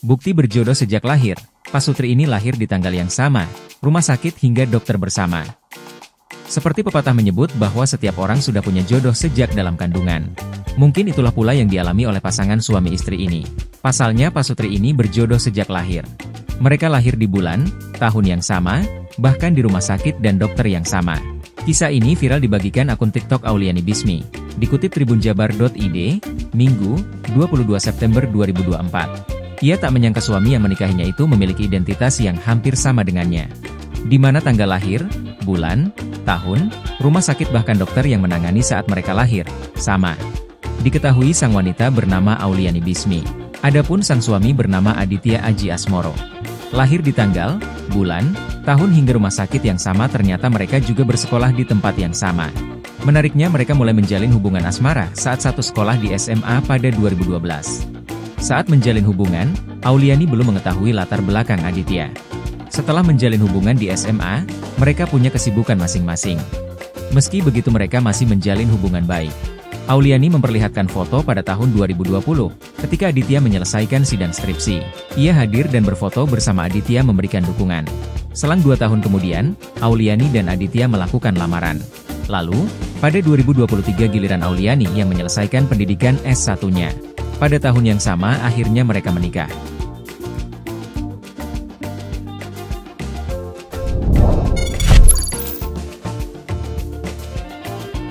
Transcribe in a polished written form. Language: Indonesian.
Bukti berjodoh sejak lahir. Pasutri ini lahir di tanggal yang sama, rumah sakit hingga dokter bersama. Seperti pepatah menyebut bahwa setiap orang sudah punya jodoh sejak dalam kandungan. Mungkin itulah pula yang dialami oleh pasangan suami istri ini. Pasalnya Pasutri ini berjodoh sejak lahir. Mereka lahir di bulan, tahun yang sama, bahkan di rumah sakit dan dokter yang sama. Kisah ini viral dibagikan akun TikTok Auliani Bismi. Dikutip tribunjabar.id, Minggu, 22 September 2024. Ia tak menyangka suami yang menikahinya itu memiliki identitas yang hampir sama dengannya. Di mana tanggal lahir, bulan, tahun, rumah sakit bahkan dokter yang menangani saat mereka lahir, sama. Diketahui sang wanita bernama Auliani Bismi. Adapun sang suami bernama Aditya Aji Asmoro. Lahir di tanggal, bulan, tahun hingga rumah sakit yang sama, ternyata mereka juga bersekolah di tempat yang sama. Menariknya mereka mulai menjalin hubungan asmara saat satu sekolah di SMA pada 2012. Saat menjalin hubungan, Auliani belum mengetahui latar belakang Aditya. Setelah menjalin hubungan di SMA, mereka punya kesibukan masing-masing. Meski begitu mereka masih menjalin hubungan baik. Auliani memperlihatkan foto pada tahun 2020, ketika Aditya menyelesaikan sidang skripsi. Ia hadir dan berfoto bersama Aditya memberikan dukungan. Selang 2 tahun kemudian, Auliani dan Aditya melakukan lamaran. Lalu, pada 2023 giliran Auliani yang menyelesaikan pendidikan S1-nya. Pada tahun yang sama akhirnya mereka menikah.